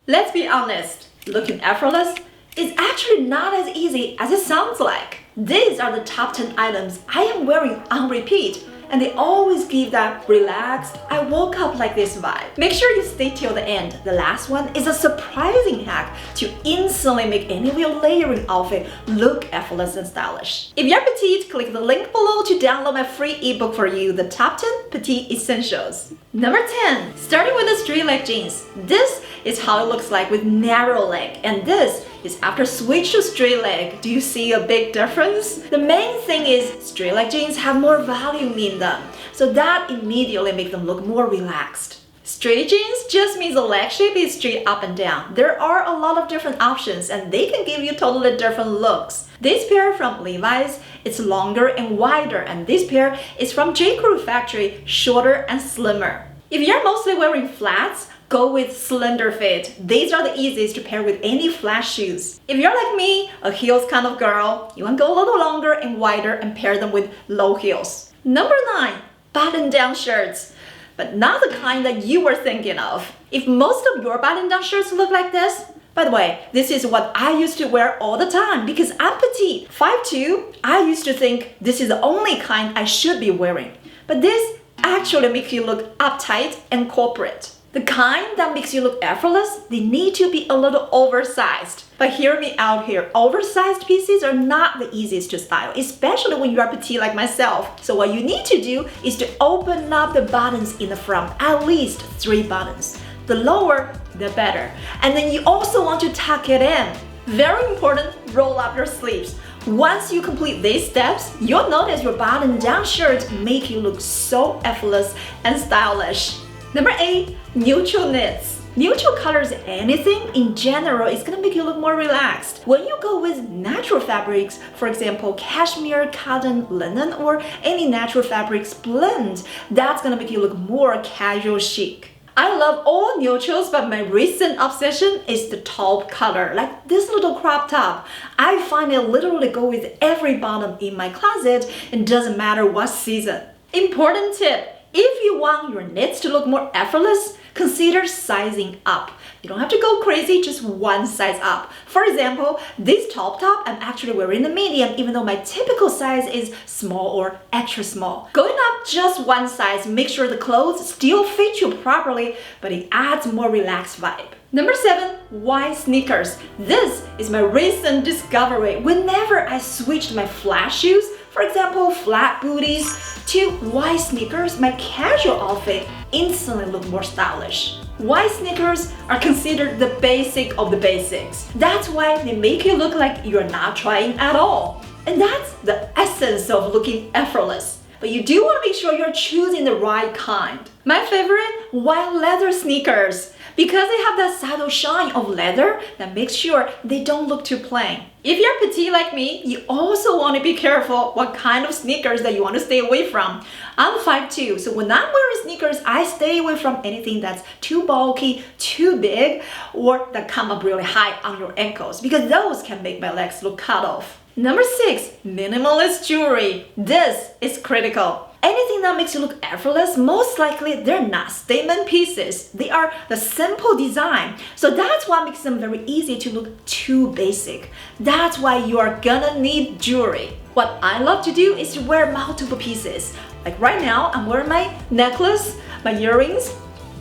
Let's be honest, looking effortless is actually not as easy as it sounds like. These are the top 10 items I am wearing on repeat, and they always give that relaxed, I woke up like this vibe. Make sure you stay till the end. The last one is a surprising hack to instantly make any of your layering outfit look effortless and stylish. If you're petite, click the link below to download my free ebook for you, the top 10 petite essentials. Number 10, starting with the straight leg jeans. This is how it looks like with narrow leg, and this is after switch to straight leg. Do you see a big difference? The main thing is straight leg jeans have more volume in them, so that immediately makes them look more relaxed. Straight jeans just means the leg shape is straight up and down. There are a lot of different options and they can give you totally different looks. This pair from Levi's, it's longer and wider, and this pair is from J.Crew factory, shorter and slimmer. If you're mostly wearing flats, go with slender fit. These are the easiest to pair with any flat shoes. If you're like me, a heels kind of girl, you want to go a little longer and wider and pair them with low heels. Number 9, button-down shirts. But not the kind that you were thinking of. If most of your button-down shirts look like this, by the way, this is what I used to wear all the time because I'm petite. 5'2", I used to think this is the only kind I should be wearing. But this actually makes you look uptight and corporate. The kind that makes you look effortless, they need to be a little oversized. But hear me out here, oversized pieces are not the easiest to style, especially when you are petite like myself. So what you need to do is to open up the buttons in the front, at least 3 buttons. The lower, the better. And then you also want to tuck it in. Very important, roll up your sleeves. Once you complete these steps, you'll notice your button-down shirts make you look so effortless and stylish. Number 8, neutral knits. Neutral colors, anything in general, is gonna make you look more relaxed. When you go with natural fabrics, for example, cashmere, cotton, linen, or any natural fabrics blend, that's gonna make you look more casual chic. I love all neutrals, but my recent obsession is the taupe color, like this little crop top. I find it literally go with every bottom in my closet, and doesn't matter what season. Important tip. If you want your knits to look more effortless, consider sizing up. You don't have to go crazy, just one size up. For example, this top I'm actually wearing the medium, even though my typical size is small or extra small. Going up just one size, make sure the clothes still fit you properly, but it adds more relaxed vibe. Number 7, white sneakers. This is my recent discovery. Whenever I switched my flat shoes, for example, flat booties, to white sneakers, my casual outfit instantly look more stylish. White sneakers are considered the basic of the basics. That's why they make you look like you're not trying at all. And that's the essence of looking effortless. But you do want to make sure you're choosing the right kind. My favorite, white leather sneakers. Because they have that subtle shine of leather that makes sure they don't look too plain. If you're petite like me, you also want to be careful what kind of sneakers that you want to stay away from. I'm 5'2", so when I'm wearing sneakers, I stay away from anything that's too bulky, too big, or that come up really high on your ankles, because those can make my legs look cut off. Number 6, minimalist jewelry. This is critical. Anything that makes you look effortless, most likely they're not statement pieces. They are the simple design. So that's what makes them very easy to look too basic. That's why you are gonna need jewelry. What I love to do is to wear multiple pieces. Like right now, I'm wearing my necklace, my earrings,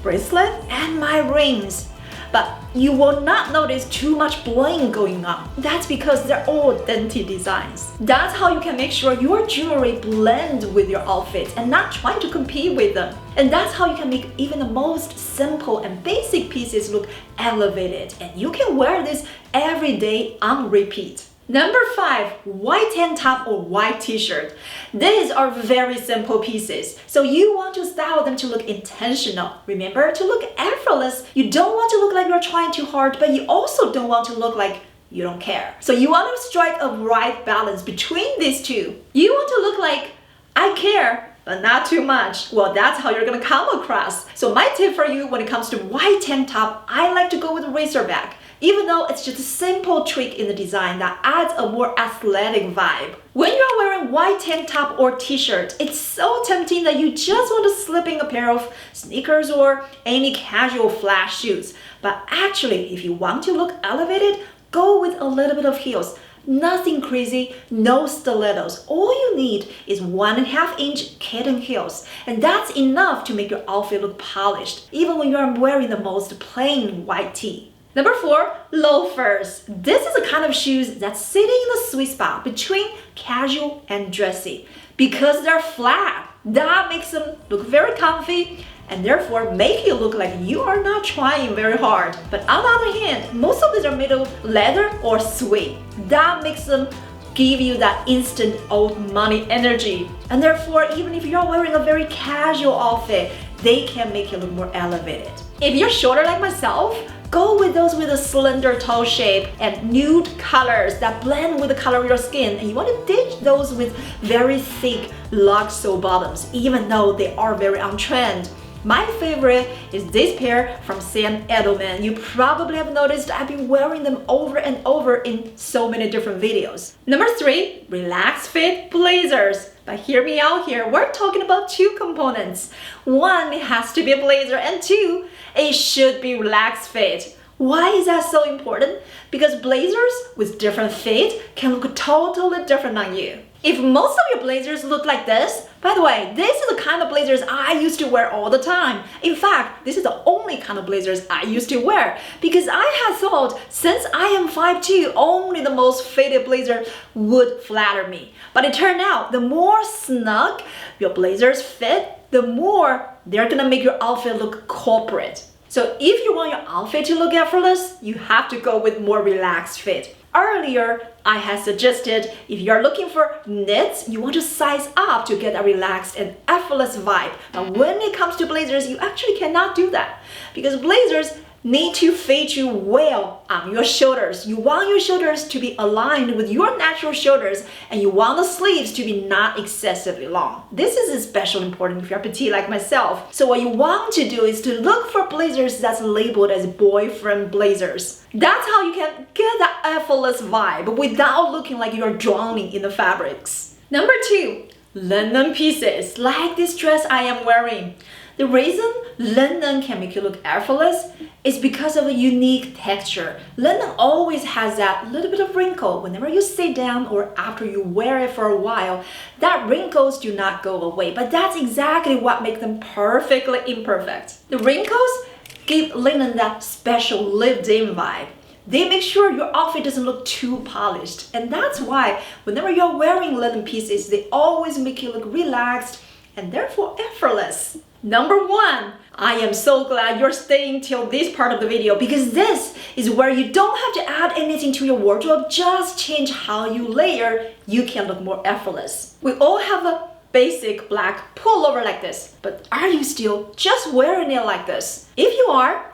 bracelet, and my rings. But you will not notice too much bling going on. That's because they're all dainty designs. That's how you can make sure your jewelry blends with your outfit and not trying to compete with them. And that's how you can make even the most simple and basic pieces look elevated. And you can wear this every day on repeat. Number 5, white tank top or white t-shirt. These are very simple pieces, so you want to style them to look intentional. Remember, to look effortless, you don't want to look like you're trying too hard, but you also don't want to look like you don't care. So you want to strike a right balance between these two. You want to look like, I care, but not too much. Well, that's how you're gonna come across. So my tip for you when it comes to white tank top, I like to go with a racer back. Even though it's just a simple trick in the design that adds a more athletic vibe. When you're wearing wearing white tank top or t-shirt, it's so tempting that you just want to slip in a pair of sneakers or any casual flat shoes. But actually, if you want to look elevated, go with a little bit of heels. Nothing crazy, no stilettos. All you need is 1.5-inch kitten heels, and that's enough to make your outfit look polished, even when you're wearing the most plain white tee. Number 4, loafers. This is a kind of shoes that's sitting in the sweet spot between casual and dressy. Because they're flat, that makes them look very comfy and therefore make you look like you are not trying very hard. But on the other hand, most of these are made of leather or suede. That makes them give you that instant old money energy. And therefore, even if you're wearing a very casual outfit, they can make you look more elevated. If you're shorter like myself, go with those with a slender toe shape and nude colors that blend with the color of your skin. And you want to ditch those with very thick lug sole bottoms, even though they are very on trend. My favorite is this pair from Sam Edelman. You probably have noticed I've been wearing them over and over in so many different videos. Number 3, relaxed fit blazers. But hear me out here, we're talking about 2 components. 1, it has to be a blazer, and 2, it should be relaxed fit. Why is that so important? Because blazers with different fit can look totally different on you. If most of your blazers look like this, by the way, this is the kind of blazers I used to wear all the time. In fact, this is the only kind of blazers I used to wear because I had thought since I am 5'2", only the most fitted blazer would flatter me. But it turned out the more snug your blazers fit, the more they're gonna make your outfit look corporate. So if you want your outfit to look effortless, you have to go with more relaxed fit. Earlier, I had suggested if you're looking for knits, you want to size up to get a relaxed and effortless vibe. But when it comes to blazers, you actually cannot do that because blazers need to fit you well on your shoulders. You want your shoulders to be aligned with your natural shoulders and you want the sleeves to be not excessively long. This is especially important if you're petite like myself. So what you want to do is to look for blazers that's labeled as boyfriend blazers. That's how you can get that effortless vibe without looking like you're drowning in the fabrics. Number 2, linen pieces like this dress I am wearing. The reason linen can make you look effortless is because of a unique texture. Linen always has that little bit of wrinkle. Whenever you sit down or after you wear it for a while, that wrinkles do not go away. But that's exactly what makes them perfectly imperfect. The wrinkles give linen that special lived-in vibe. They make sure your outfit doesn't look too polished. And that's why whenever you're wearing linen pieces, they always make you look relaxed and therefore effortless. Number 1, I am so glad you're staying till this part of the video because this is where you don't have to add anything to your wardrobe, just change how you layer, you can look more effortless. We all have a basic black pullover like this, but are you still just wearing it like this? If you are,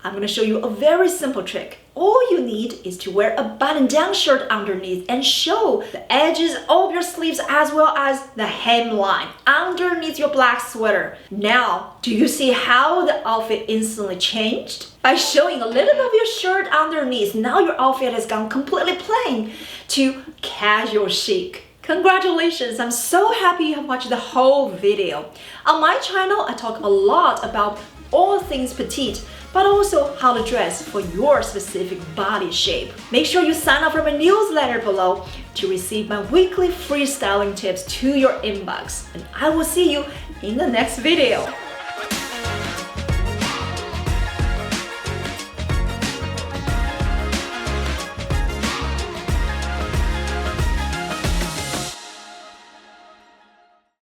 I'm gonna show you a very simple trick. All you need is to wear a button-down shirt underneath and show the edges of your sleeves as well as the hemline underneath your black sweater. Now, do you see how the outfit instantly changed? By showing a little bit of your shirt underneath, now your outfit has gone completely plain to casual chic. Congratulations, I'm so happy you have watched the whole video. On my channel, I talk a lot about all things petite, but also how to dress for your specific body shape. Make sure you sign up for my newsletter below to receive my weekly free styling tips to your inbox. And I will see you in the next video.